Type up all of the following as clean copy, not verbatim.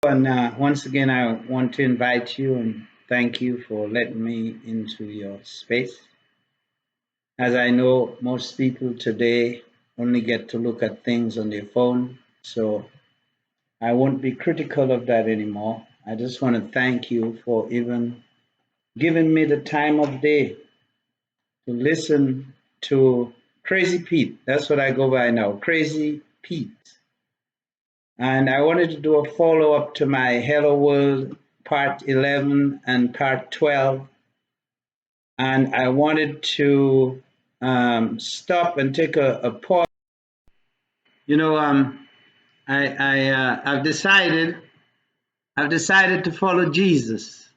And once again, I want to invite you and thank you for letting me into your space. As I know, most people today only get to look at things on their phone, so I won't be critical of that anymore. I just want to thank you for even giving me the time of day to listen to Crazy Pete. That's what I go by now, Crazy Pete. And I wanted to do a follow up to my Hello World Part 11 and Part 12. And I wanted to stop and take a pause. You know, I've decided to follow Jesus.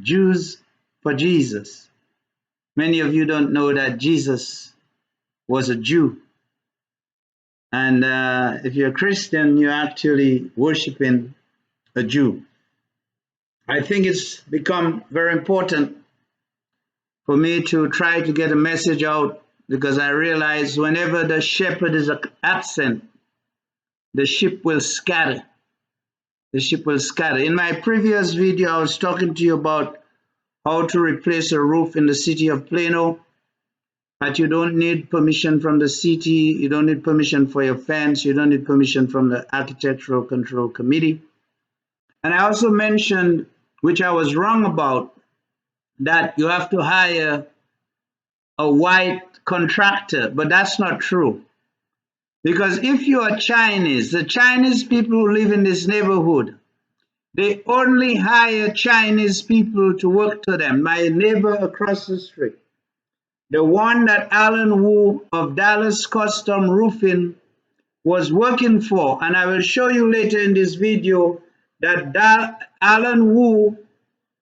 Jews for Jesus. Many of you don't know that Jesus was a Jew. And if you're a Christian, you're actually worshiping a Jew. I think it's become very important for me to try to get a message out because I realize whenever the shepherd is absent, the sheep will scatter. The sheep will scatter. In my previous video, I was talking to you about how to replace a roof in the city of Plano, but you don't need permission from the city, you don't need permission for your fence, you don't need permission from the Architectural Control Committee. And I also mentioned, which I was wrong about, that you have to hire a white contractor, but that's not true. Because if you are Chinese, the Chinese people who live in this neighborhood, they only hire Chinese people to work for them. My neighbor across the street, the one that Allan Wu of Dallas Custom Roofing was working for, and I will show you later in this video that Allan Wu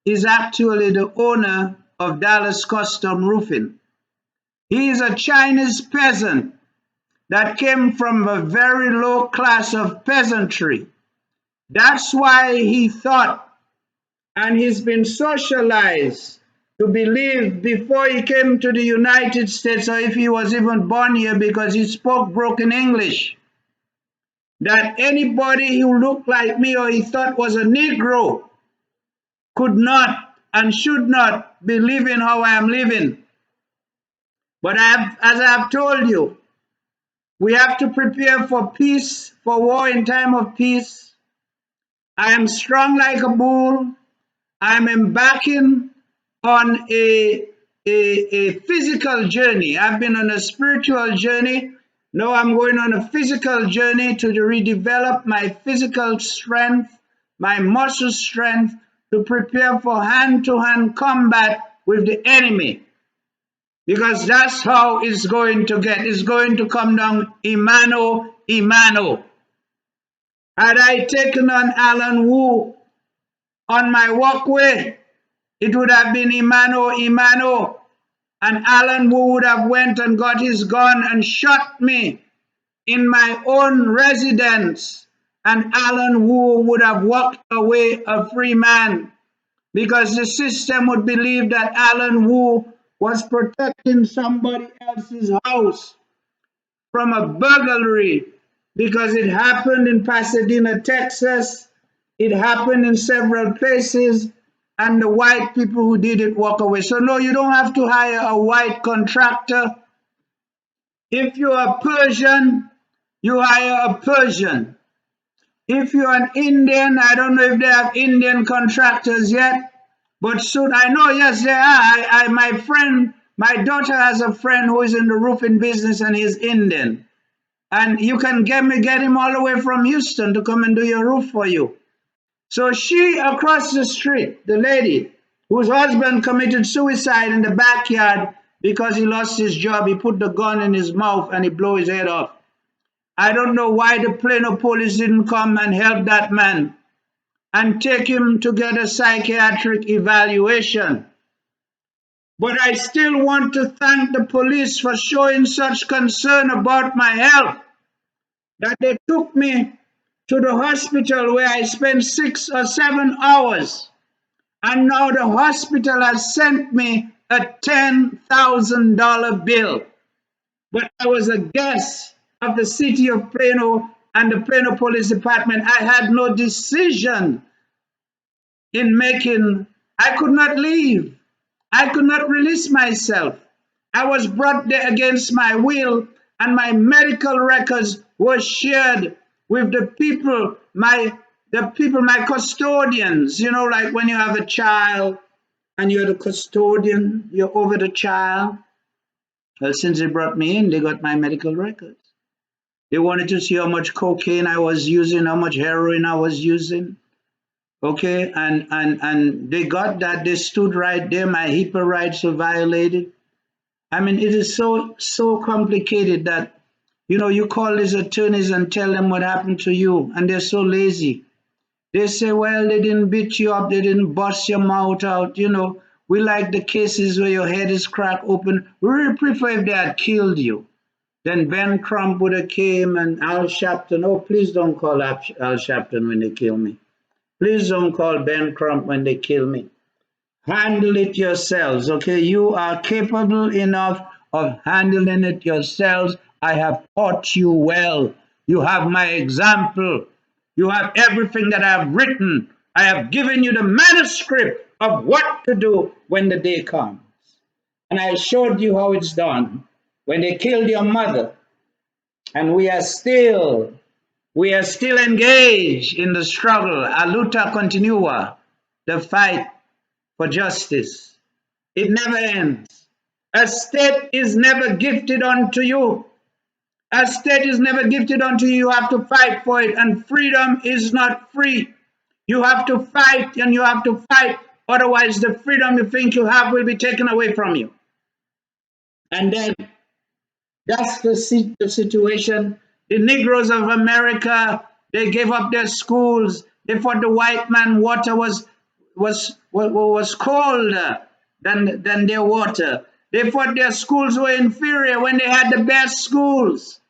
is actually the owner of Dallas Custom Roofing. He is a Chinese peasant that came from a very low class of peasantry. That's why he thought, and he's been socialized to believe before he came to the United States, or if he was even born here because he spoke broken English, that anybody who looked like me or he thought was a Negro could not and should not be living how I am living. But as I have told you, we have to prepare for peace, for war in time of peace. I am strong like a bull. I'm embarking on a physical journey. I've been on a spiritual journey. Now I'm going on a physical journey to redevelop my physical strength, my muscle strength, to prepare for hand-to-hand combat with the enemy. Because that's how it's going to get. It's going to come down Imano, Imano. Had I taken on Allan Wu on my walkway, it would have been Imano, Imano. And Allan Wu would have went and got his gun and shot me in my own residence. And Allan Wu would have walked away a free man because the system would believe that Allan Wu was protecting somebody else's house from a burglary because it happened in Pasadena, Texas. It happened in several places, and the white people who did it walk away. So no, you don't have to hire a white contractor. If you're a Persian, you hire a Persian. If you're an Indian, I don't know if they have Indian contractors yet, but soon I know, yes, there are. My daughter has a friend who is in the roofing business and he's Indian. And you can get him all the way from Houston to come and do your roof for you. So she across the street, the lady whose husband committed suicide in the backyard because he lost his job, he put the gun in his mouth and he blew his head off. I don't know why the Plano police didn't come and help that man and take him to get a psychiatric evaluation. But I still want to thank the police for showing such concern about my health that they took me to the hospital where I spent 6 or 7 hours. And now the hospital has sent me a $10,000 bill. But I was a guest of the city of Plano and the Plano Police Department, I had no decision in making. I could not leave. I could not release myself. I was brought there against my will, and my medical records were shared with my custodians. You know, like when you have a child and you're the custodian, you're over the child. Well, since they brought me in, they got my medical records. They wanted to see how much cocaine I was using, how much heroin I was using. Okay, and they got that. They stood right there. My HIPAA rights were violated. I mean, it is so complicated that you call these attorneys and tell them what happened to you, and they're so lazy. They say, well, they didn't beat you up, they didn't bust your mouth out. We like the cases where your head is cracked open. We really prefer if they had killed you. Then Ben Crump would have came and Al Sharpton. Oh, please don't call Al Sharpton when they kill me. Please don't call Ben Crump when they kill me. Handle it yourselves, okay? You are capable enough of handling it yourselves. I have taught you well. You have my example. You have everything that I have written. I have given you the manuscript of what to do when the day comes. And I showed you how it's done. When they killed your mother, and we are still engaged in the struggle, a luta continua, the fight for justice. It never ends. A state is never gifted unto you. A state is never gifted unto you. You have to fight for it, and freedom is not free. You have to fight, and you have to fight. Otherwise, the freedom you think you have will be taken away from you. And then that's the situation. The Negroes of America, they gave up their schools. They thought the white man water was colder than their water. They thought their schools were inferior when they had the best schools.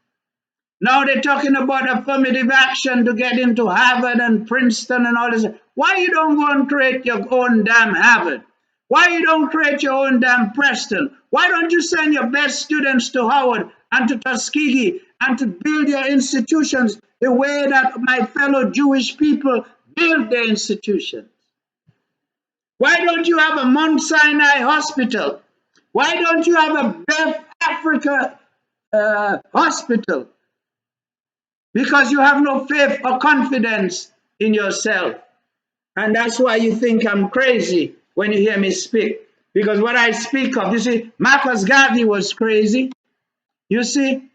Now they're talking about affirmative action to get into Harvard and Princeton and all this. Why you don't go and create your own damn Harvard? Why you don't create your own damn Preston? Why don't you send your best students to Howard and to Tuskegee and to build your institutions the way that my fellow Jewish people build their institutions? Why don't you have a Mount Sinai hospital? Why don't you have a Beth Africa hospital? Because you have no faith or confidence in yourself. And that's why you think I'm crazy when you hear me speak. Because what I speak of, you see, Marcus Garvey was crazy. You see,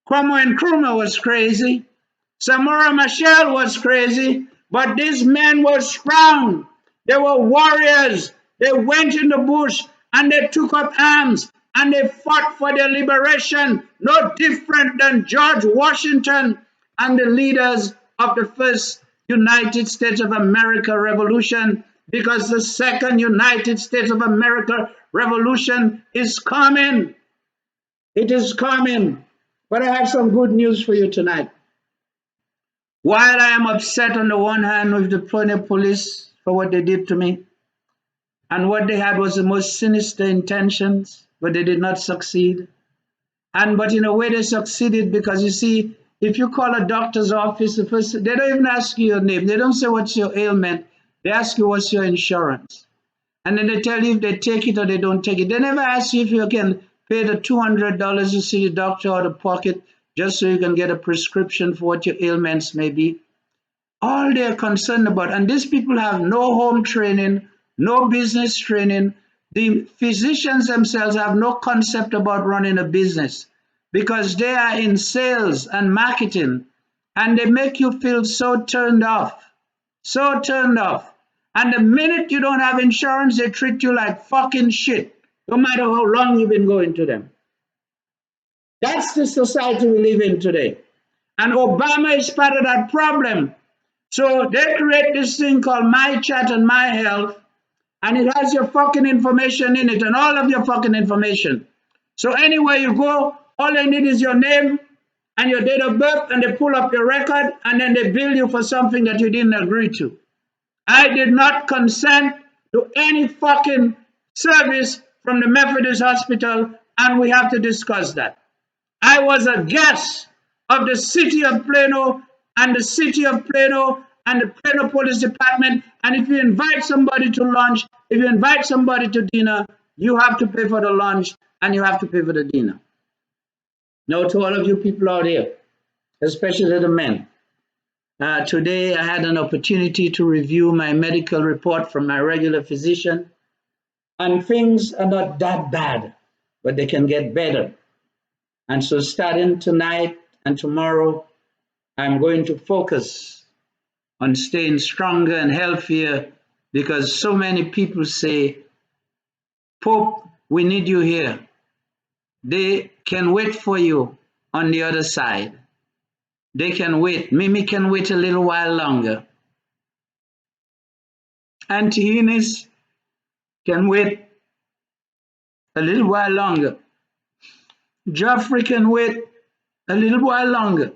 Kwame Nkrumah was crazy. Samora Machel was crazy. But these men were strong. They were warriors. They went in the bush and they took up arms and they fought for their liberation, no different than George Washington and the leaders of the first United States of America Revolution, because the second United States of America Revolution is coming. It is coming. But I have some good news for you tonight. While I am upset on the one hand with the Plano police for what they did to me, and what they had was the most sinister intentions, but they did not succeed. But in a way they succeeded, because you see, if you call a doctor's office, they don't even ask you your name. They don't say what's your ailment. They ask you what's your insurance. And then they tell you if they take it or they don't take it. They never ask you if you can pay the $200 to see the doctor out of pocket just so you can get a prescription for what your ailments may be. All they're concerned about, and these people have no home training, no business training. The physicians themselves have no concept about running a business, because they are in sales and marketing, and they make you feel so turned off, so turned off. And the minute you don't have insurance, they treat you like fucking shit, no matter how long you've been going to them. That's the society we live in today. And Obama is part of that problem. So they create this thing called My Chat and My Health, and it has your fucking information in it, and all of your fucking information. So anywhere you go, all they need is your name and your date of birth, and they pull up your record, and then they bill you for something that you didn't agree to. I did not consent to any fucking service from the Methodist Hospital, and we have to discuss that. I was a guest of the city of Plano and the city of Plano and the Plano Police Department. And if you invite somebody to lunch, if you invite somebody to dinner, you have to pay for the lunch and you have to pay for the dinner. Now, to all of you people out here, especially the men, today I had an opportunity to review my medical report from my regular physician, and things are not that bad, but they can get better. And so, starting tonight and tomorrow, I'm going to focus on staying stronger and healthier because so many people say, Pope, we need you here. They can wait for you on the other side. They can wait. Mimi can wait a little while longer. Auntie Ines can wait a little while longer. Geoffrey can wait a little while longer.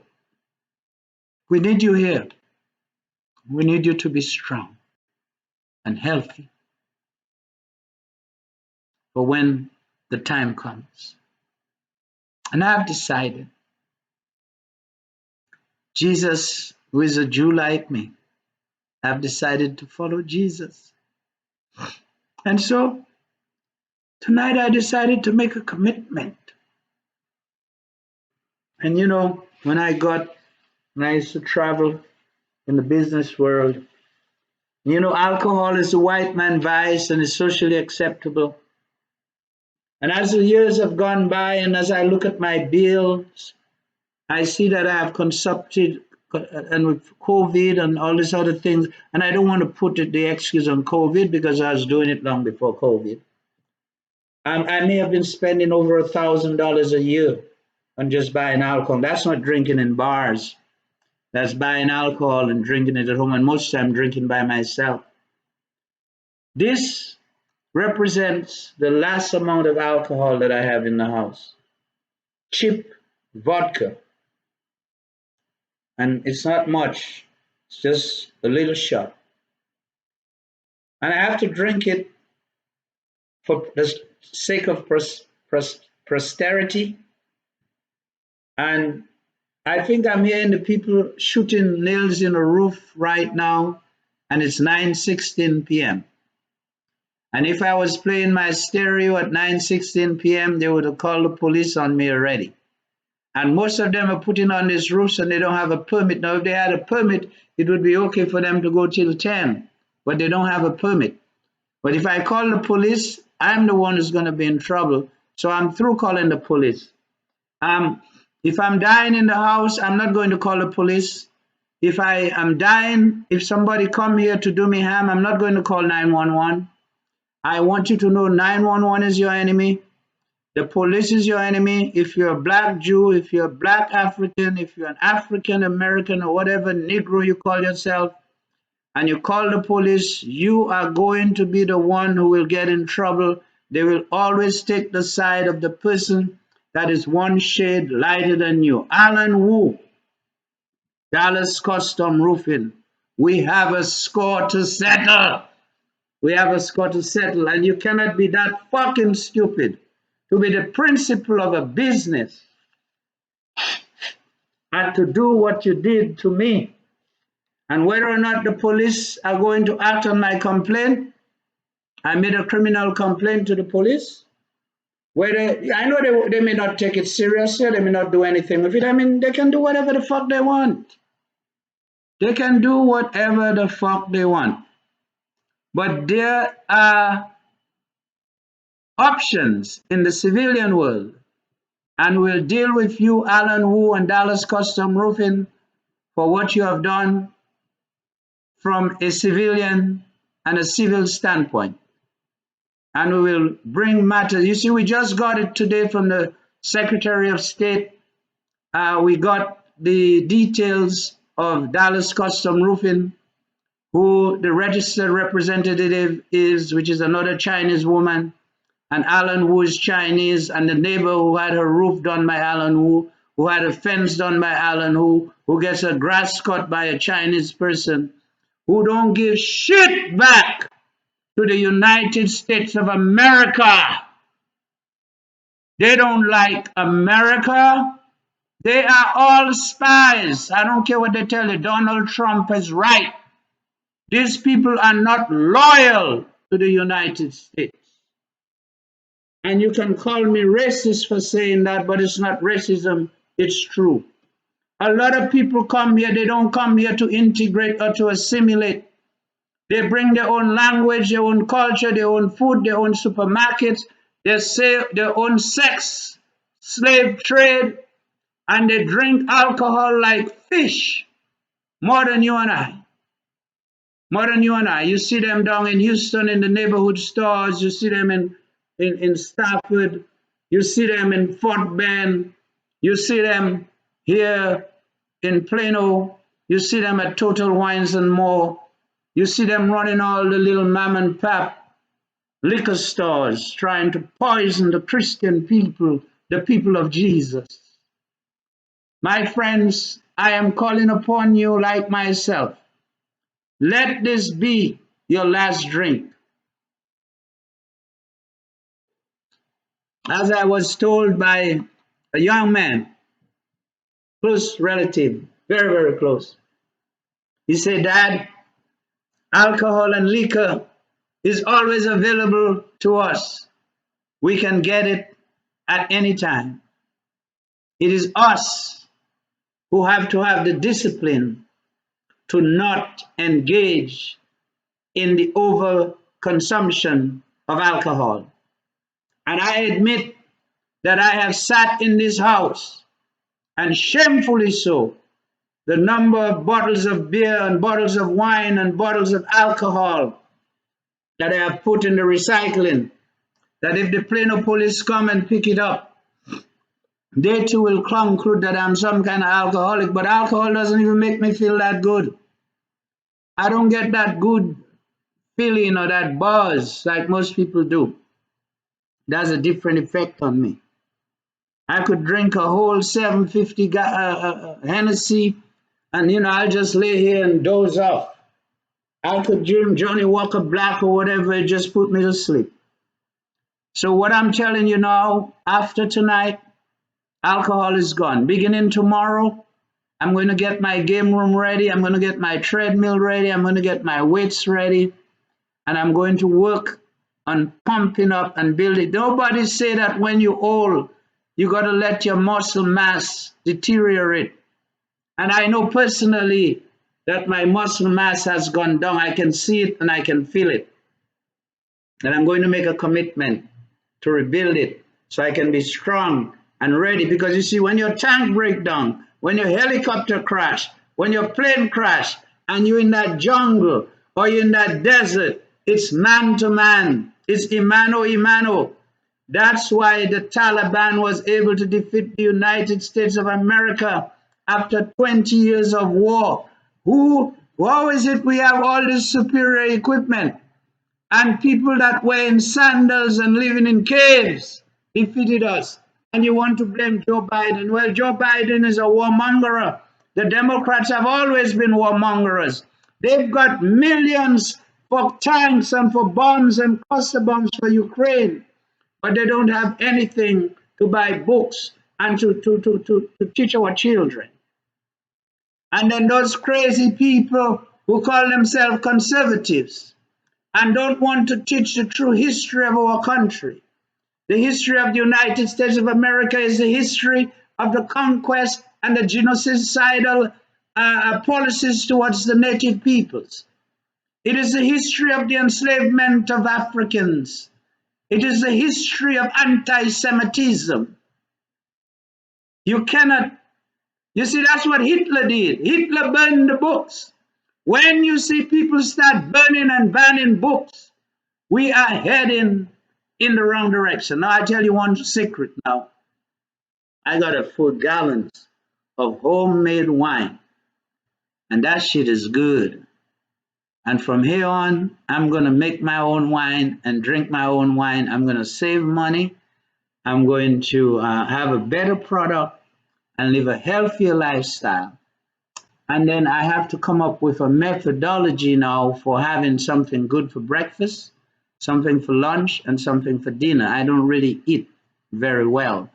We need you here. We need you to be strong and healthy for when the time comes. And I've decided, Jesus, who is a Jew like me, I've decided to follow Jesus. And so tonight I decided to make a commitment. And you know, when I used to travel in the business world, you know, alcohol is a white man vice and is socially acceptable. And as the years have gone by and as I look at my bills, I see that I have consumpted and with COVID and all these other things, and I don't want to put the excuse on COVID because I was doing it long before COVID. I may have been spending over $1,000 a year on just buying alcohol. That's not drinking in bars. That's buying alcohol and drinking it at home, and most of the time drinking by myself. This represents the last amount of alcohol that I have in the house. Cheap vodka. And it's not much, it's just a little shot. And I have to drink it for the sake of posterity. And I think I'm hearing the people shooting nails in the roof right now, and it's 9:16 p.m. And if I was playing my stereo at 9:16 p.m., they would have called the police on me already. And most of them are putting on these roofs and they don't have a permit. Now, if they had a permit, it would be okay for them to go till 10, but they don't have a permit. But if I call the police, I'm the one who's going to be in trouble. So I'm through calling the police. If I'm dying in the house, I'm not going to call the police. If I am dying, if somebody come here to do me harm, I'm not going to call 911. I want you to know 911 is your enemy. The police is your enemy. If you're a black Jew, if you're a black African, if you're an African American or whatever Negro you call yourself, and you call the police, you are going to be the one who will get in trouble. They will always take the side of the person that is one shade lighter than you. Allan Wu, Dallas Custom Roofing. We have a score to settle. We have a score to settle, and you cannot be that fucking stupid to be the principal of a business and to do what you did to me. And whether or not the police are going to act on my complaint, I made a criminal complaint to the police. Whether I know they may not take it seriously, they may not do anything with it. I mean, they can do whatever the fuck they want. They can do whatever the fuck they want. But there are options in the civilian world. And we'll deal with you, Allan Wu and Dallas Custom Roofing, for what you have done from a civilian and a civil standpoint. And we will bring matters. You see, we just got it today from the Secretary of State. We got the details of Dallas Custom Roofing, who the registered representative is, which is another Chinese woman, and Allan Wu is Chinese, and the neighbor who had her roof done by Allan Wu, who had a fence done by Allan Wu, who gets her grass cut by a Chinese person, who don't give shit back to the United States of America. They don't like America. They are all spies. I don't care what they tell you. Donald Trump is right. These people are not loyal to the United States. And you can call me racist for saying that, but it's not racism. It's true. A lot of people come here, they don't come here to integrate or to assimilate. They bring their own language, their own culture, their own food, their own supermarkets, they sell their own sex, slave trade, and they drink alcohol like fish, more than you and I. More than you and I. You see them down in Houston in the neighborhood stores, you see them in Stafford, you see them in Fort Bend, you see them here in Plano, you see them at Total Wines and More, you see them running all the little mom and pop liquor stores trying to poison the Christian people, the people of Jesus. My friends, I am calling upon you like myself. Let this be your last drink. As I was told by a young man, close relative, very, very close, he said, Dad, alcohol and liquor is always available to us. We can get it at any time. It is us who have to have the discipline to not engage in the overconsumption of alcohol. And I admit that I have sat in this house, and shamefully so, the number of bottles of beer and bottles of wine and bottles of alcohol that I have put in the recycling, that if the Plano police come and pick it up, they too will conclude that I'm some kind of alcoholic, but alcohol doesn't even make me feel that good. I don't get that good feeling or that buzz like most people do. That's a different effect on me. I could drink a whole 750 Hennessy and I'll just lay here and doze off. I could drink Johnny Walker Black or whatever, it just put me to sleep. So what I'm telling you now, after tonight, alcohol is gone. Beginning tomorrow, I'm going to get my game room ready. I'm going to get my treadmill ready. I'm going to get my weights ready. And I'm going to work on pumping up and building. Nobody say that when you're old, you got to let your muscle mass deteriorate. And I know personally that my muscle mass has gone down. I can see it and I can feel it. And I'm going to make a commitment to rebuild it so I can be strong and ready. Because you see, when your tank breaks down, when your helicopter crash, when your plane crash, and you're in that jungle or you're in that desert, it's man to man. It's imano. That's why the Taliban was able to defeat the United States of America after 20 years of war. How is it we have all this superior equipment and people that were in sandals and living in caves defeated us? And you want to blame Joe Biden? Well, Joe Biden is a warmonger. The Democrats have always been warmongers. They've got millions for tanks and for bombs and cluster bombs for Ukraine, but they don't have anything to buy books and to teach our children. And then those crazy people who call themselves conservatives and don't want to teach the true history of our country. The history of the United States of America is the history of the conquest and the genocidal policies towards the native peoples. It is the history of the enslavement of Africans. It is the history of anti-Semitism. You see, that's what Hitler did. Hitler burned the books. When you see people start burning and banning books, we are heading in the wrong direction. Now, I tell you one secret now. I got a 4 gallons of homemade wine, and that shit is good. And from here on, I'm going to make my own wine and drink my own wine. I'm going to save money. I'm going to have a better product and live a healthier lifestyle. And then I have to come up with a methodology now for having something good for breakfast, something for lunch, and something for dinner. I don't really eat very well.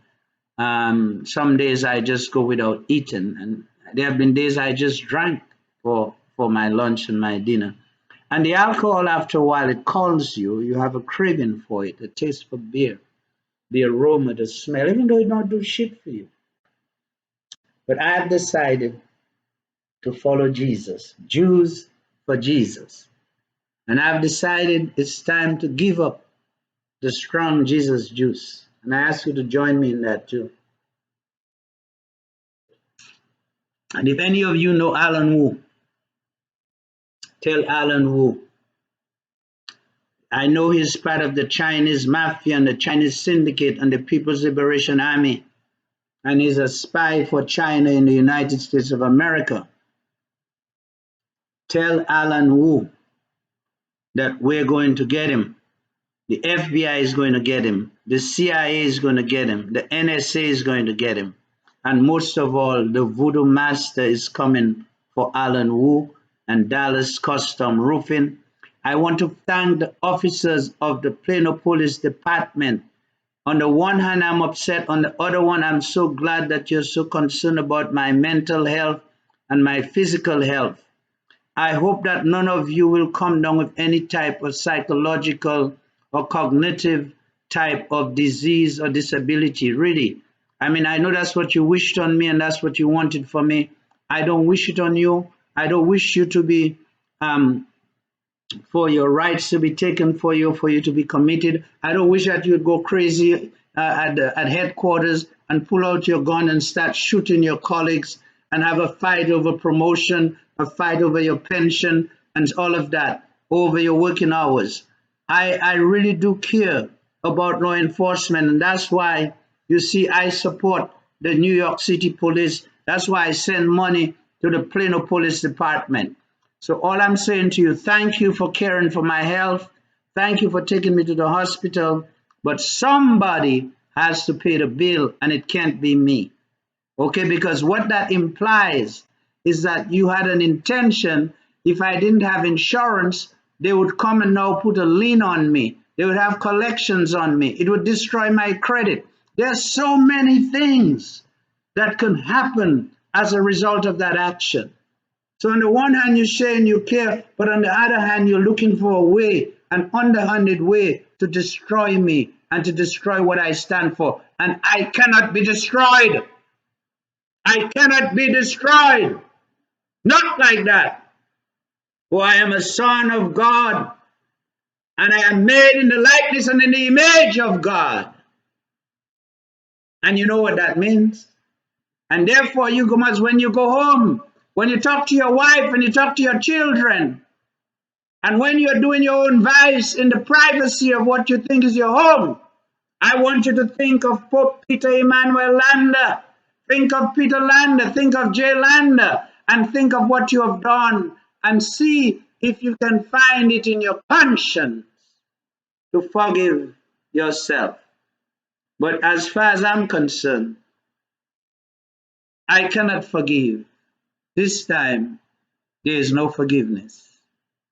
Some days I just go without eating, and there have been days I just drank for my lunch and my dinner. And the alcohol, after a while, it calls you. You have a craving for it, a taste for beer, the aroma, the smell, even though it not do shit for you. But I have decided to follow Jesus, Jews for Jesus. And I've decided it's time to give up the strong Jesus juice. And I ask you to join me in that too. And if any of you know Allan Wu, tell Allan Wu. I know he's part of the Chinese mafia and the Chinese syndicate and the People's Liberation Army. And he's a spy for China in the United States of America. Tell Allan Wu that we're going to get him. The FBI is going to get him. The CIA is going to get him. The NSA is going to get him. And most of all, the voodoo master is coming for Allan Wu and Dallas Custom Roofing. I want to thank the officers of the Plano Police Department. On the one hand, I'm upset. On the other one, I'm so glad that you're so concerned about my mental health and my physical health. I hope that none of you will come down with any type of psychological or cognitive type of disease or disability, really. I mean, I know that's what you wished on me and that's what you wanted for me. I don't wish it on you. I don't wish you to be for your rights to be taken for you to be committed. I don't wish that you'd go crazy at headquarters and pull out your gun and start shooting your colleagues and have a fight over promotion, a fight over your pension, and all of that, over your working hours. I really do care about law enforcement, and that's why you see I support the New York City Police. That's why I send money to the Plano Police Department. So all I'm saying to you, thank you for caring for my health. Thank you for taking me to the hospital. But somebody has to pay the bill, and it can't be me. Okay, because what that implies is that you had an intention. If I didn't have insurance, they would come and now put a lien on me. They would have collections on me. It would destroy my credit. There's so many things that can happen as a result of that action. So on the one hand, you're saying you care, but on the other hand, you're looking for a way, an underhanded way to destroy me and to destroy what I stand for. And I cannot be destroyed. I cannot be destroyed. Not like that. For I am a son of God, and I am made in the likeness and in the image of God. And you know what that means? And therefore, you must, when you go home, when you talk to your wife and you talk to your children, and when you're doing your own vice in the privacy of what you think is your home, I want you to think of Pope Peter Emmanuel Landa. Think of Peter Landa, think of Jay Landa, and think of what you have done, and see if you can find it in your conscience to forgive yourself. But as far as I'm concerned, I cannot forgive. This time, there is no forgiveness.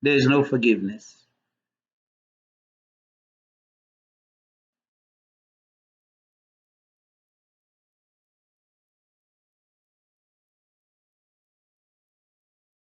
There is no forgiveness.